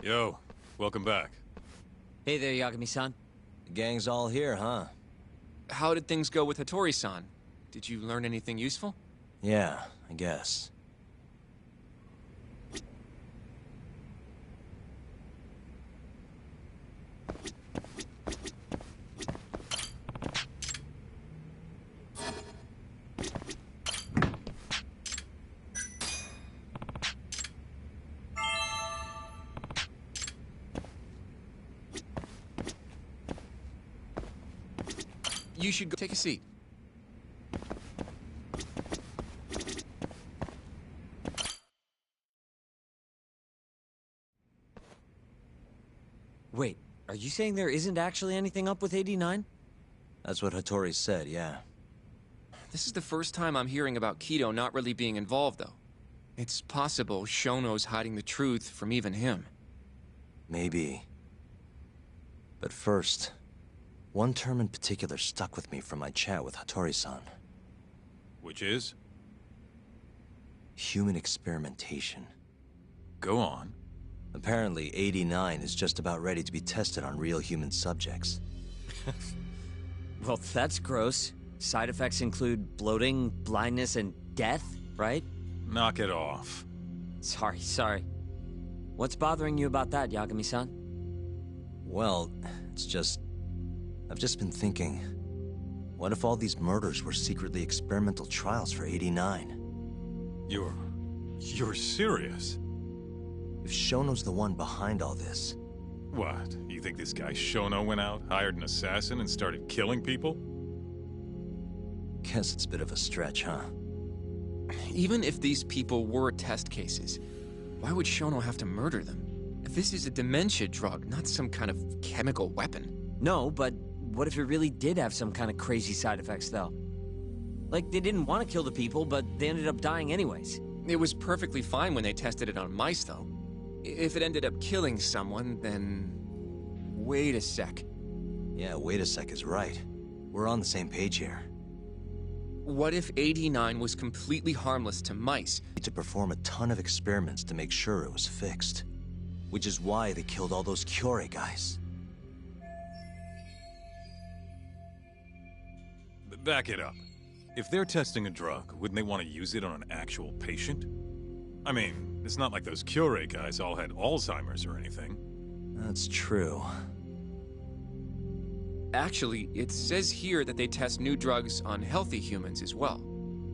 Yo, welcome back. Hey there, Yagami-san. The gang's all here, huh? How did things go with Hattori-san? Did you learn anything useful? Yeah, I guess. You should go take a seat. Wait, are you saying there isn't actually anything up with 89? That's what Hattori said, yeah. This is the first time I'm hearing about Kido not really being involved, though. It's possible Shono's hiding the truth from even him. Maybe. But first, one term in particular stuck with me from my chat with Hattori-san. Which is? Human experimentation. Go on. Apparently, 89 is just about ready to be tested on real human subjects. Well, that's gross. Side effects include bloating, blindness, and death, right? Knock it off. Sorry. What's bothering you about that, Yagami-san? Well, it's just... I've just been thinking, what if all these murders were secretly experimental trials for 89? You're serious? If Shono's the one behind all this... What? You think this guy Shono went out, hired an assassin, and started killing people? Guess it's a bit of a stretch, huh? Even if these people were test cases, why would Shono have to murder them? This is a dementia drug, not some kind of chemical weapon. No, but what if it really did have some kind of crazy side effects, though? Like, they didn't want to kill the people, but they ended up dying anyways. It was perfectly fine when they tested it on mice, though. If it ended up killing someone, then... Wait a sec. Yeah, wait a sec is right. We're on the same page here. What if 89 was completely harmless to mice? To perform a ton of experiments to make sure it was fixed. Which is why they killed all those Kyorei guys. Back it up. If they're testing a drug, wouldn't they want to use it on an actual patient? I mean, it's not like those Kyorei guys all had Alzheimer's or anything. That's true. Actually, it says here that they test new drugs on healthy humans as well.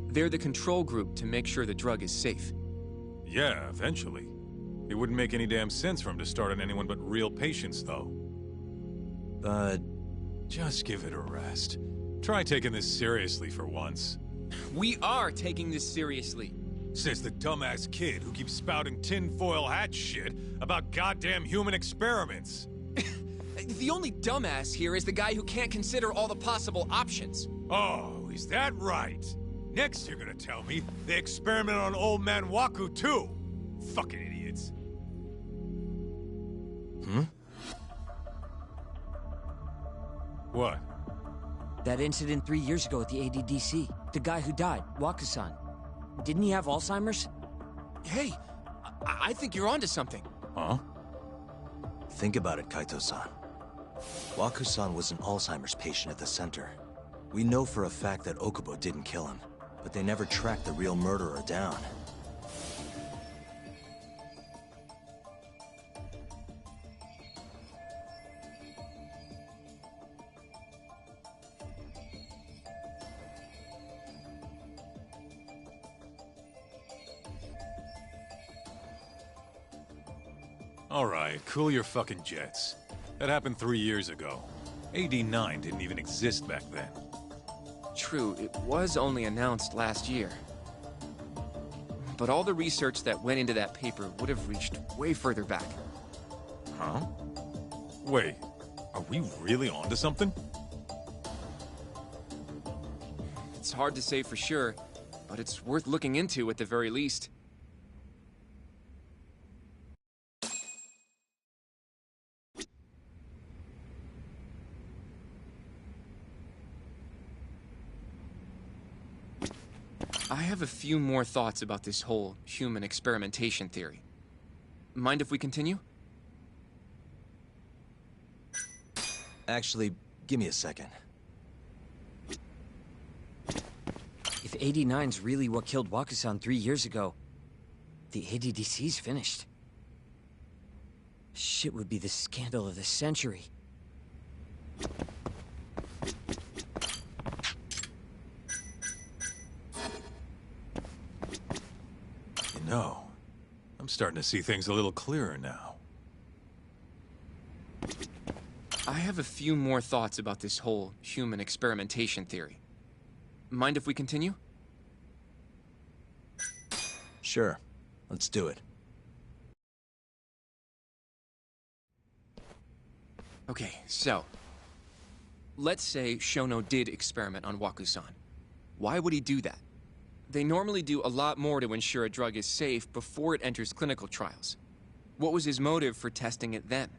They're the control group to make sure the drug is safe. Yeah, eventually. It wouldn't make any damn sense for him to start on anyone but real patients, though. But... Just give it a rest. Try taking this seriously for once. We are taking this seriously. Says the dumbass kid who keeps spouting tinfoil hat shit about goddamn human experiments. The only dumbass here is the guy who can't consider all the possible options. Oh, is that right? Next you're gonna tell me they experimented on old man Waku too. Fucking idiots. Hmm? What? That incident 3 years ago at the ADDC. The guy who died, Waku-san. Didn't he have Alzheimer's? Hey, I think you're onto something. Huh? Think about it, Kaito-san. Waku-san was an Alzheimer's patient at the center. We know for a fact that Okubo didn't kill him, but they never tracked the real murderer down. Alright, cool your fucking jets. That happened 3 years ago. AD9 didn't even exist back then. True, it was only announced last year. But all the research that went into that paper would have reached way further back. Huh? Wait, are we really onto something? It's hard to say for sure, but it's worth looking into at the very least. I have a few more thoughts about this whole human experimentation theory. Mind if we continue? Actually, give me a second. If 89's really what killed Wakusan 3 years ago, the ADDC's finished. Shit would be the scandal of the century. You know, I'm starting to see things a little clearer now. I have a few more thoughts about this whole human experimentation theory. Mind if we continue? Sure. Let's do it. Okay, so... let's say Shono did experiment on Wakusan. Why would he do that? They normally do a lot more to ensure a drug is safe before it enters clinical trials. What was his motive for testing it then?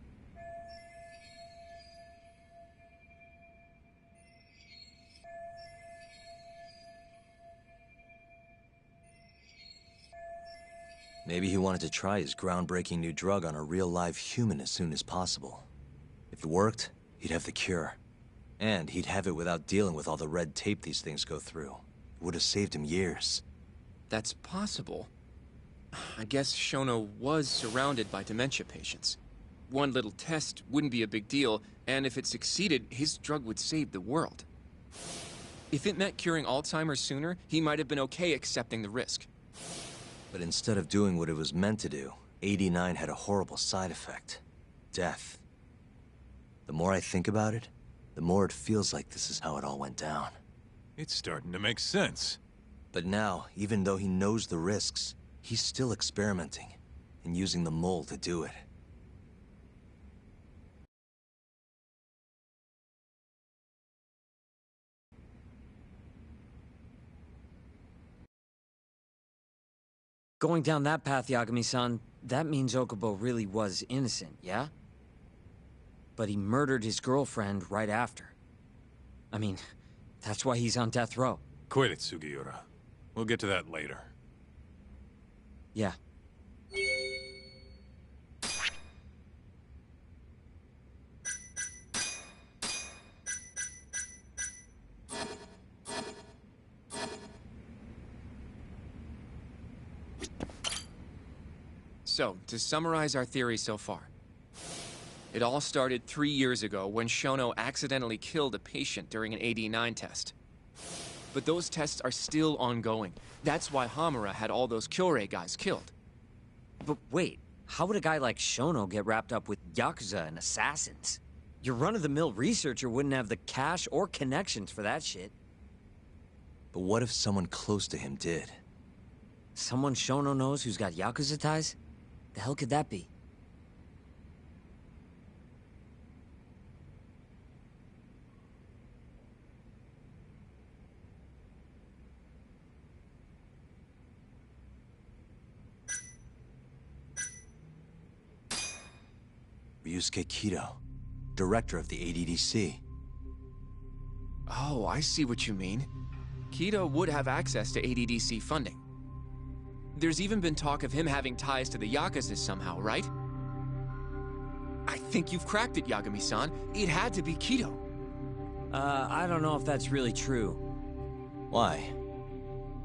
Maybe he wanted to try his groundbreaking new drug on a real live human as soon as possible. If it worked, he'd have the cure. And he'd have it without dealing with all the red tape these things go through. It would have saved him years. That's possible. I guess Shono was surrounded by dementia patients. One little test wouldn't be a big deal, and if it succeeded, his drug would save the world. If it meant curing Alzheimer's sooner, he might have been okay accepting the risk. But instead of doing what it was meant to do, 89 had a horrible side effect. Death. The more I think about it, the more it feels like this is how it all went down. It's starting to make sense. But now, even though he knows the risks, he's still experimenting and using the mole to do it. Going down that path, Yagami-san, that means Okubo really was innocent, yeah? But he murdered his girlfriend right after. I mean, that's why he's on death row. Quit it, Sugiura. We'll get to that later. Yeah. So, to summarize our theory so far. It all started 3 years ago when Shono accidentally killed a patient during an AD9 test. But those tests are still ongoing. That's why Hamura had all those Kyorei guys killed. But wait, how would a guy like Shono get wrapped up with Yakuza and assassins? Your run-of-the-mill researcher wouldn't have the cash or connections for that shit. But what if someone close to him did? Someone Shono knows who's got Yakuza ties? The hell could that be? Ryusuke Kido, director of the ADDC. Oh, I see what you mean. Kido would have access to ADDC funding. There's even been talk of him having ties to the Yakuza somehow, right? I think you've cracked it, Yagami-san. It had to be Kido. I don't know if that's really true. Why?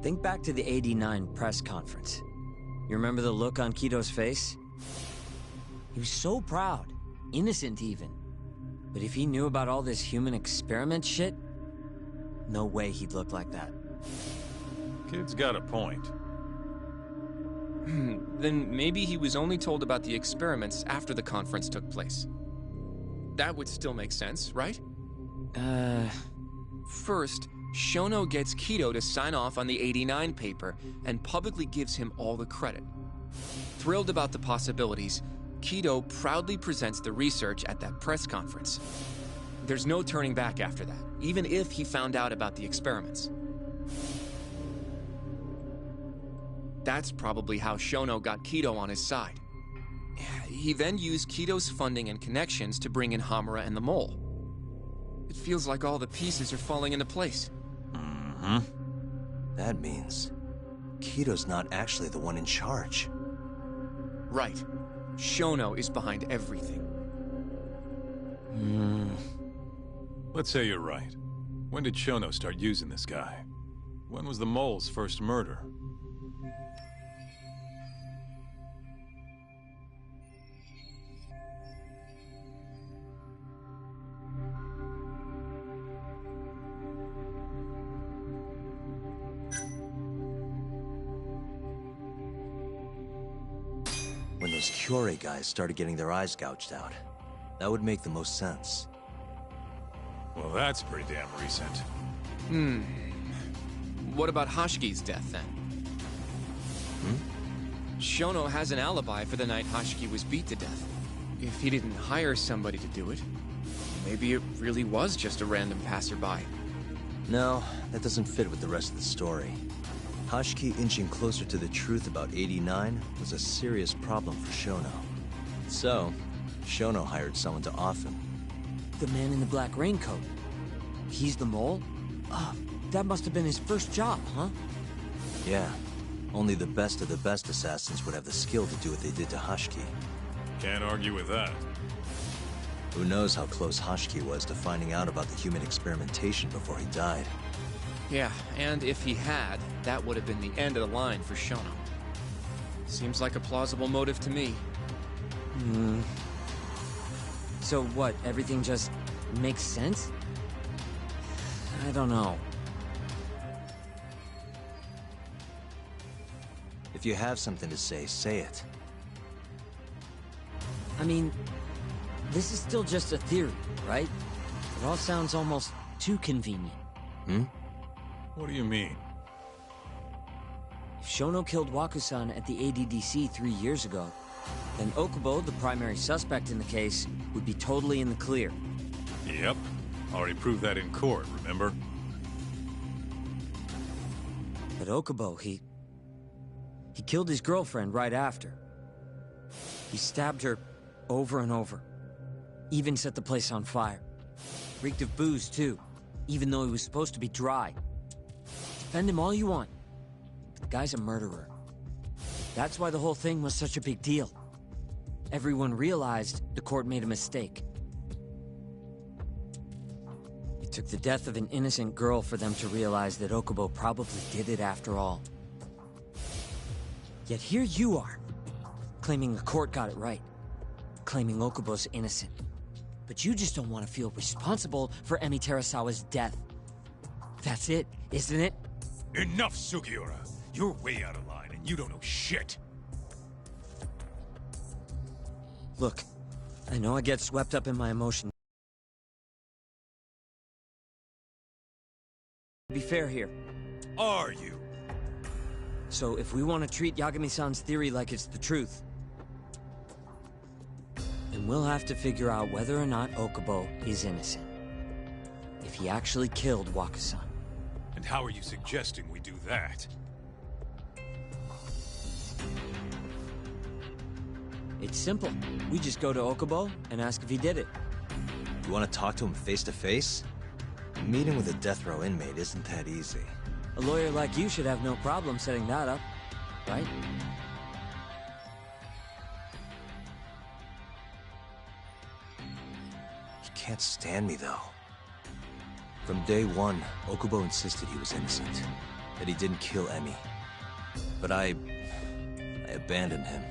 Think back to the '89 press conference. You remember the look on Kido's face? He was so proud, innocent even. But if he knew about all this human experiment shit, no way he'd look like that. Kid's got a point. Then maybe he was only told about the experiments after the conference took place. That would still make sense, right? First, Shono gets Kido to sign off on the '89 paper and publicly gives him all the credit. Thrilled about the possibilities, Kido proudly presents the research at that press conference. There's no turning back after that, even if he found out about the experiments. That's probably how Shono got Kido on his side. He then used Kido's funding and connections to bring in Hamura and the Mole. It feels like all the pieces are falling into place. Mm-hmm. That means Kido's not actually the one in charge. Right. Shono is behind everything. Let's say you're right. When did Shono start using this guy? When was the mole's first murder? When those Kyorei guys started getting their eyes gouged out. That would make the most sense. Well, that's pretty damn recent. What about Hashki's death, then? Shono has an alibi for the night Hashki was beat to death. If he didn't hire somebody to do it, maybe it really was just a random passerby. No, that doesn't fit with the rest of the story. Hashki inching closer to the truth about 89 was a serious problem for Shono. So, Shono hired someone to off him. The man in the black raincoat. He's the mole? That must have been his first job, huh? Yeah. Only the best of the best assassins would have the skill to do what they did to Hashki. Can't argue with that. Who knows how close Hashki was to finding out about the human experimentation before he died. Yeah, and if he had, that would have been the end of the line for Shono. Seems like a plausible motive to me. So what, everything just makes sense? I don't know. If you have something to say it. I mean, this is still just a theory, right? It all sounds almost too convenient. What do you mean? If Shono killed Wakusan at the ADDC 3 years ago, then Okubo, the primary suspect in the case, would be totally in the clear. Yep. Already proved that in court, remember? But Okubo, he killed his girlfriend right after. He stabbed her over and over. Even set the place on fire. Reeked of booze, too, even though he was supposed to be dry. Defend him all you want, but the guy's a murderer. That's why the whole thing was such a big deal. Everyone realized the court made a mistake. It took the death of an innocent girl for them to realize that Okubo probably did it after all. Yet here you are, claiming the court got it right, claiming Okubo's innocent. But you just don't want to feel responsible for Emi Terasawa's death. That's it, isn't it? Enough, Sugiura! You're way out of line, and you don't know shit! Look, I know I get swept up in my emotions. Be fair here. Are you? So if we want to treat Yagami-san's theory like it's the truth, then we'll have to figure out whether or not Okubo is innocent. If he actually killed Wakusan. And how are you suggesting we do that? It's simple. We just go to Okubo and ask if he did it. You want to talk to him face to face? Meeting with a death row inmate isn't that easy. A lawyer like you should have no problem setting that up, right? He can't stand me, though. From day one, Okubo insisted he was innocent, that he didn't kill Emi. But I abandoned him.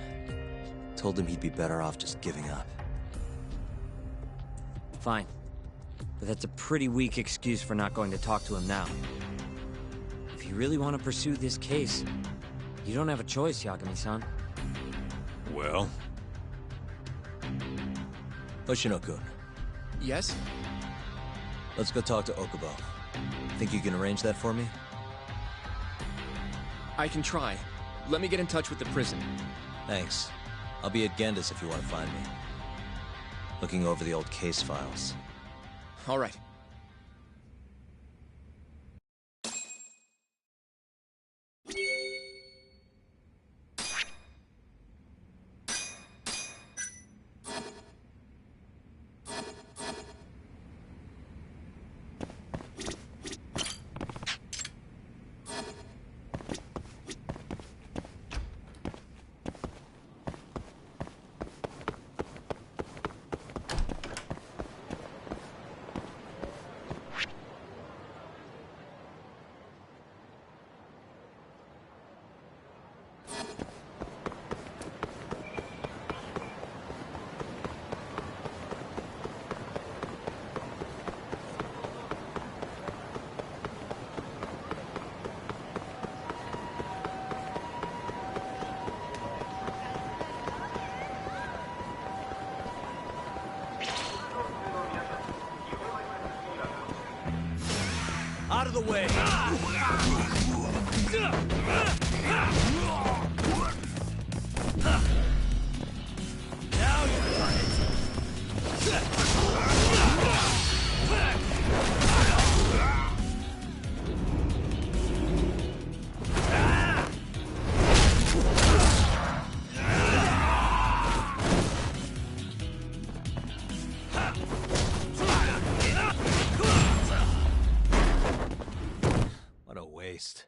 Told him he'd be better off just giving up. Fine. But that's a pretty weak excuse for not going to talk to him now. If you really want to pursue this case, you don't have a choice, Yagami-san. Well? Hoshino-kun, Yes? let's go talk to Okubo. Think you can arrange that for me? I can try. Let me get in touch with the prison. Thanks. I'll be at Genda's if you want to find me. Looking over the old case files. All right. Out of the way! Now you've done it! What a waste.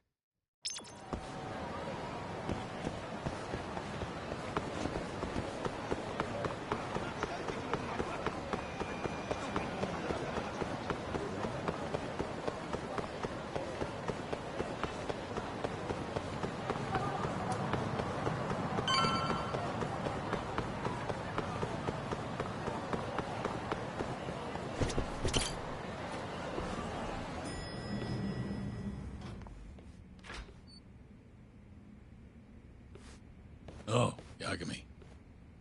Oh, Yagami.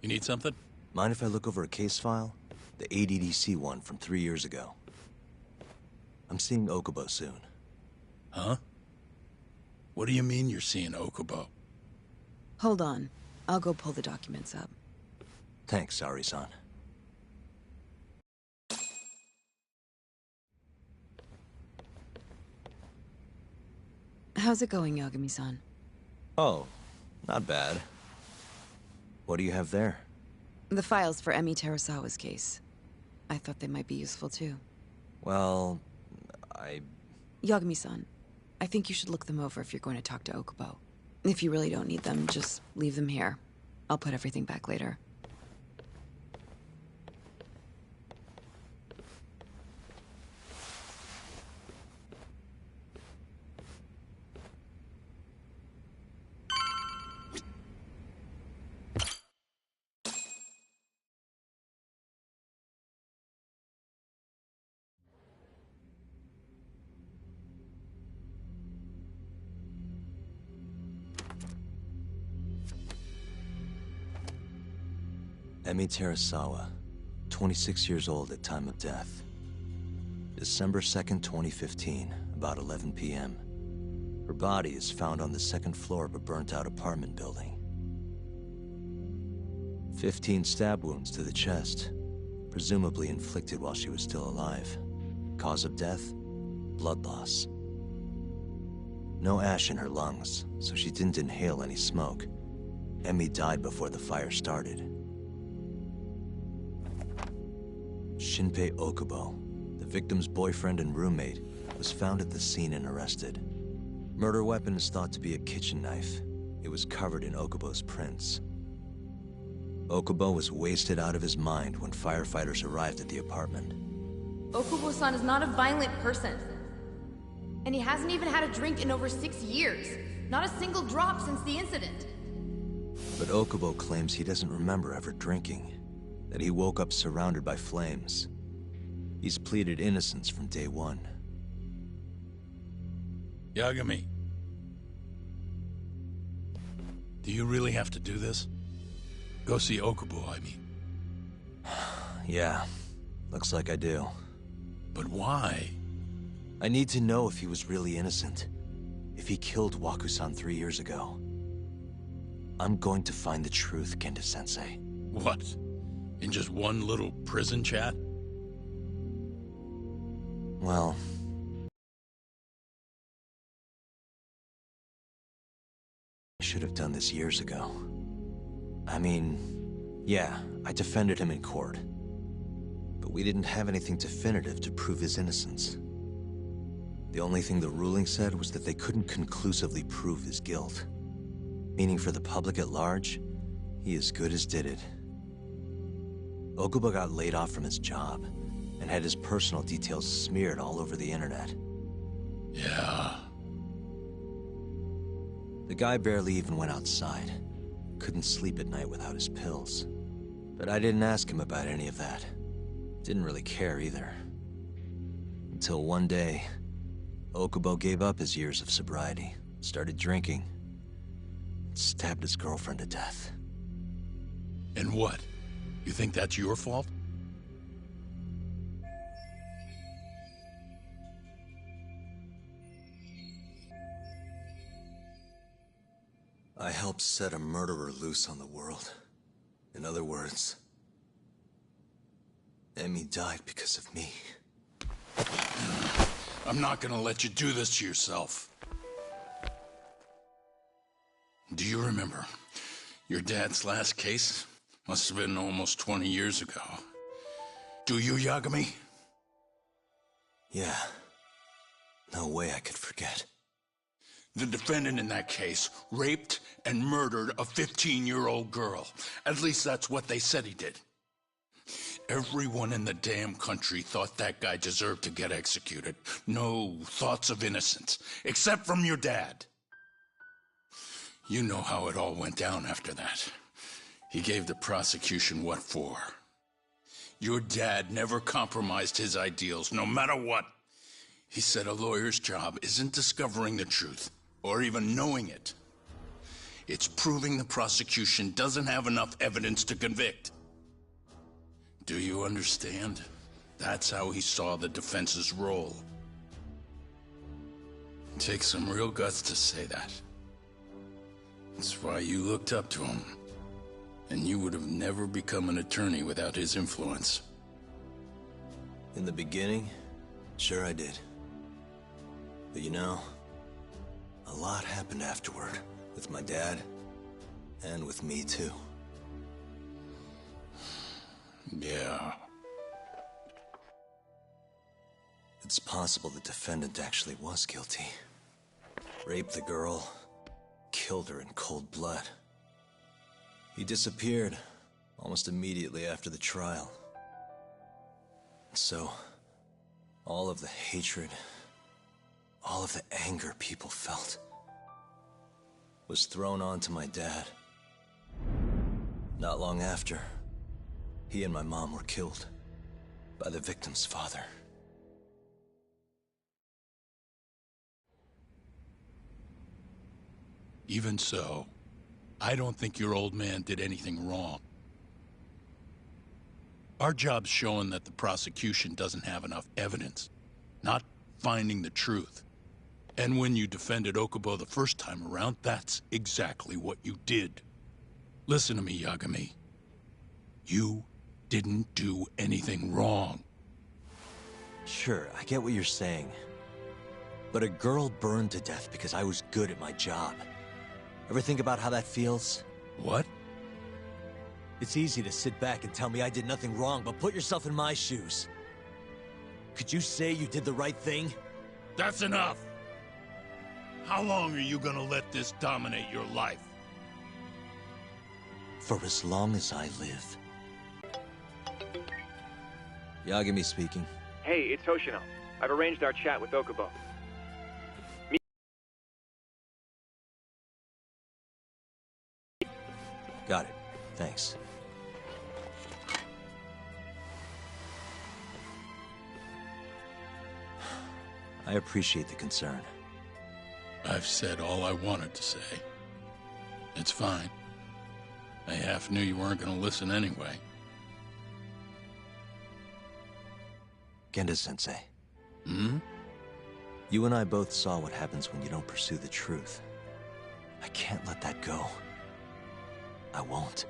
You need something? Mind if I look over a case file? The ADDC one from 3 years ago. I'm seeing Okubo soon. Huh? What do you mean you're seeing Okubo? Hold on. I'll go pull the documents up. Thanks, Ari-san. How's it going, Yagami-san? Oh, not bad. What do you have there? The files for Emi Terasawa's case. I thought they might be useful too. Well, Yagami-san, I think you should look them over if you're going to talk to Okubo. If you really don't need them, just leave them here. I'll put everything back later. Emi Terasawa, 26 years old at time of death. December 2nd, 2015, about 11 p.m. Her body is found on the second floor of a burnt-out apartment building. 15 stab wounds to the chest, presumably inflicted while she was still alive. Cause of death? Blood loss. No ash in her lungs, so she didn't inhale any smoke. Emi died before the fire started. Shinpei Okubo, the victim's boyfriend and roommate, was found at the scene and arrested. Murder weapon is thought to be a kitchen knife. It was covered in Okubo's prints. Okubo was wasted out of his mind when firefighters arrived at the apartment. Okubo-san is not a violent person. And he hasn't even had a drink in over 6 years. Not a single drop since the incident. But Okubo claims he doesn't remember ever drinking. That he woke up surrounded by flames. He's pleaded innocence from day one. Yagami. Do you really have to do this? Go see Okubo, I mean. Yeah, looks like I do. But why? I need to know if he was really innocent. If he killed Waku-san 3 years ago. I'm going to find the truth, Kenta-sensei. What? In just one little prison chat? Well... I should have done this years ago. I mean, yeah, I defended him in court. But we didn't have anything definitive to prove his innocence. The only thing the ruling said was that they couldn't conclusively prove his guilt. Meaning for the public at large, he as good as did it. Okubo got laid off from his job, and had his personal details smeared all over the internet. Yeah. The guy barely even went outside. Couldn't sleep at night without his pills. But I didn't ask him about any of that. Didn't really care either. Until one day, Okubo gave up his years of sobriety, started drinking, stabbed his girlfriend to death. And what? You think that's your fault? I helped set a murderer loose on the world. In other words, Emmy died because of me. I'm not gonna let you do this to yourself. Do you remember your dad's last case? Must have been almost 20 years ago. Do you, Yagami? Yeah. No way I could forget. The defendant in that case raped and murdered a 15-year-old girl. At least that's what they said he did. Everyone in the damn country thought that guy deserved to get executed. No thoughts of innocence, except from your dad. You know how it all went down after that. He gave the prosecution what for. Your dad never compromised his ideals, no matter what. He said a lawyer's job isn't discovering the truth, or even knowing it. It's proving the prosecution doesn't have enough evidence to convict. Do you understand? That's how he saw the defense's role. It takes some real guts to say that. That's why you looked up to him. And you would have never become an attorney without his influence. In the beginning, sure I did. But you know, a lot happened afterward, with my dad, and with me too. Yeah. It's possible the defendant actually was guilty. Raped the girl, killed her in cold blood. He disappeared almost immediately after the trial. So, all of the hatred, all of the anger people felt, was thrown onto my dad. Not long after, he and my mom were killed by the victim's father. Even so, I don't think your old man did anything wrong. Our job's showing that the prosecution doesn't have enough evidence, not finding the truth. And when you defended Okubo the first time around, that's exactly what you did. Listen to me, Yagami. You didn't do anything wrong. Sure, I get what you're saying. But a girl burned to death because I was good at my job. Ever think about how that feels? What? It's easy to sit back and tell me I did nothing wrong, but put yourself in my shoes. Could you say you did the right thing? That's enough! How long are you gonna let this dominate your life? For as long as I live. Yagami speaking. Hey, it's Hoshino. I've arranged our chat with Okubo. Got it. Thanks. I appreciate the concern. I've said all I wanted to say. It's fine. I half knew you weren't gonna listen anyway. Genda-sensei. Hmm? You and I both saw what happens when you don't pursue the truth. I can't let that go. I won't.